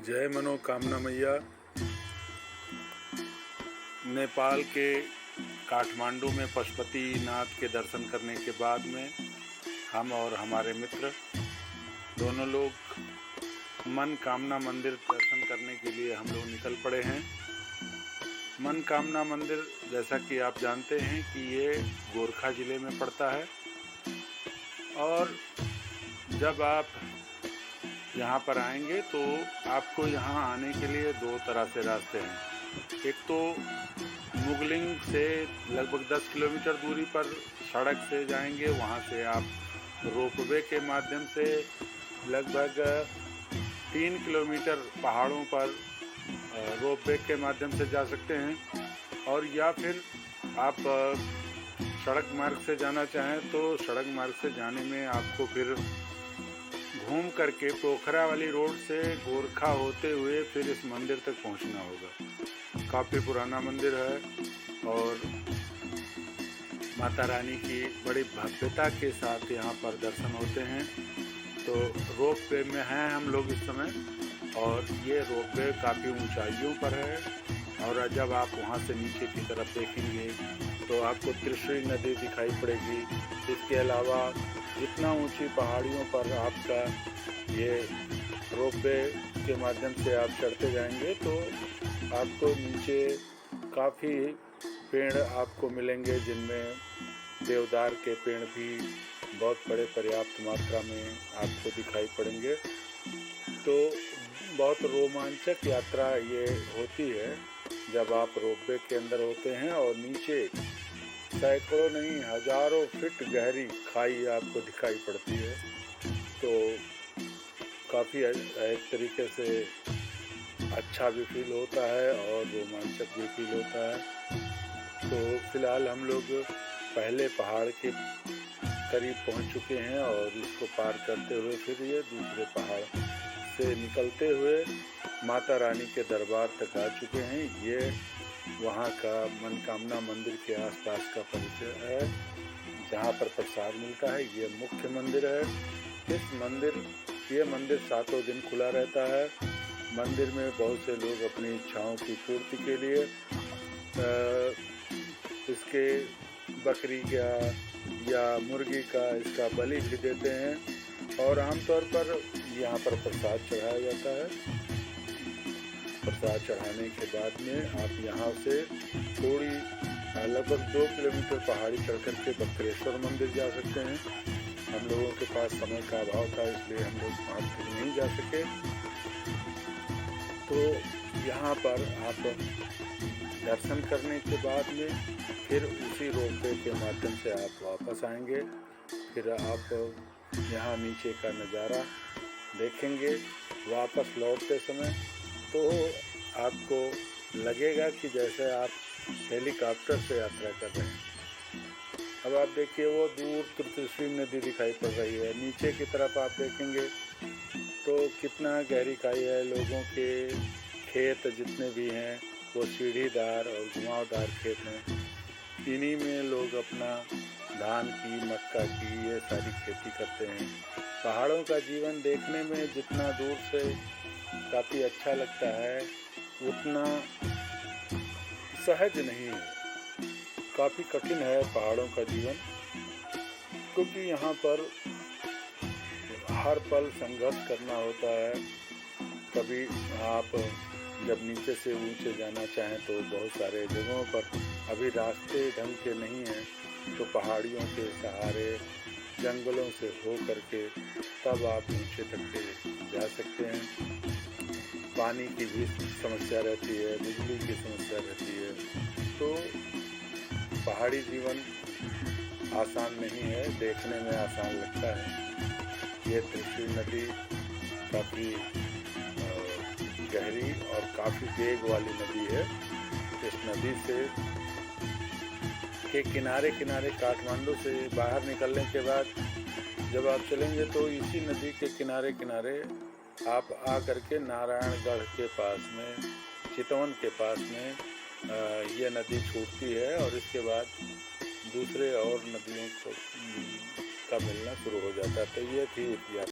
जय मनोकामना मैया। नेपाल के काठमांडू में पशुपतिनाथ के दर्शन करने के बाद में हम और हमारे मित्र दोनों लोग मनकामना मंदिर दर्शन करने के लिए हम लोग निकल पड़े हैं। मनकामना मंदिर जैसा कि आप जानते हैं कि ये गोरखा ज़िले में पड़ता है और जब आप यहाँ पर आएंगे तो आपको यहाँ आने के लिए दो तरह से रास्ते हैं। एक तो मुगलिंग से लगभग 10 किलोमीटर दूरी पर सड़क से जाएंगे, वहाँ से आप रोपवे के माध्यम से लगभग 3 किलोमीटर पहाड़ों पर रोपवे के माध्यम से जा सकते हैं। और या फिर आप सड़क मार्ग से जाना चाहें तो सड़क मार्ग से जाने में आपको फिर घूम करके पोखरा वाली रोड से गोरखा होते हुए फिर इस मंदिर तक पहुंचना होगा। काफ़ी पुराना मंदिर है और माता रानी की बड़ी भव्यता के साथ यहाँ पर दर्शन होते हैं। तो रोप वे में हैं हम लोग इस समय और ये रोप वे काफ़ी ऊंचाइयों पर है और जब आप वहाँ से नीचे की तरफ देखेंगे तो आपको त्रिशूली नदी दिखाई पड़ेगी। इसके अलावा जितना ऊंची पहाड़ियों पर आपका ये रोपवे के माध्यम से आप चढ़ते जाएंगे तो आपको नीचे काफ़ी पेड़ आपको मिलेंगे, जिनमें देवदार के पेड़ भी बहुत बड़े पर्याप्त मात्रा में आपको दिखाई पड़ेंगे। तो बहुत रोमांचक यात्रा ये होती है जब आप रोपवे के अंदर होते हैं और नीचे सैकड़ों नहीं हजारों फीट गहरी खाई आपको दिखाई पड़ती है। तो काफ़ी एक तरीके से अच्छा भी फील होता है और रोमांचक भी फील होता है। तो फिलहाल हम लोग पहले पहाड़ के करीब पहुंच चुके हैं और इसको पार करते हुए फिर ये दूसरे पहाड़ से निकलते हुए माता रानी के दरबार तक आ चुके हैं। ये वहाँ का मनकामना मंदिर के आसपास का परिसर है जहाँ पर प्रसाद मिलता है। ये मुख्य मंदिर है। ये मंदिर 7 दिन खुला रहता है। मंदिर में बहुत से लोग अपनी इच्छाओं की पूर्ति के लिए इसके बकरी का या मुर्गी का इसका बलि भी देते हैं और आमतौर पर यहाँ पर प्रसाद चढ़ाया जाता है। प्रसाद चढ़ाने के बाद में आप यहाँ से थोड़ी लगभग 2 किलोमीटर पहाड़ी चढ़ कर के बकरेश्वर मंदिर जा सकते हैं। हम लोगों के पास समय का अभाव था इसलिए हम लोग वहाँ तक नहीं जा सके। तो यहाँ पर आप दर्शन करने के बाद में फिर उसी रोपवे के माध्यम से आप वापस आएंगे। फिर आप यहाँ नीचे का नज़ारा देखेंगे वापस लौटते समय तो आपको लगेगा कि जैसे आप हेलीकॉप्टर से यात्रा कर रहे हैं। अब आप देखिए वो दूर त्रिशूली नदी दिखाई पड़ रही है। नीचे की तरफ आप देखेंगे तो कितना गहरी खाई है। लोगों के खेत जितने भी हैं वो सीढ़ीदार और घुमावदार खेत हैं। इन्हीं में लोग अपना धान की, मक्का की ये सारी खेती करते हैं। पहाड़ों का जीवन देखने में जितना दूर से काफ़ी अच्छा लगता है उतना सहज नहीं है। काफ़ी कठिन है पहाड़ों का जीवन, क्योंकि यहाँ पर हर पल संघर्ष करना होता है। कभी आप जब नीचे से ऊंचे जाना चाहें तो बहुत सारे जगहों पर अभी रास्ते ढंग के नहीं हैं, तो पहाड़ियों के सहारे जंगलों से हो करके तब आप नीचे तक के जा सकते हैं। पानी की भी समस्या रहती है, बिजली की समस्या रहती है। तो पहाड़ी जीवन आसान नहीं है, देखने में आसान लगता है। ये त्रिशूली नदी काफ़ी गहरी और काफ़ी वेग वाली नदी है। इस नदी से के किनारे किनारे काठमांडू से बाहर निकलने के बाद जब आप चलेंगे तो इसी नदी के किनारे किनारे आप आ करके नारायणगढ़ के पास में, चितवन के पास में ये नदी छूटती है और इसके बाद दूसरे और नदियों का मिलना शुरू हो जाता है। तो ये थी इतिहास।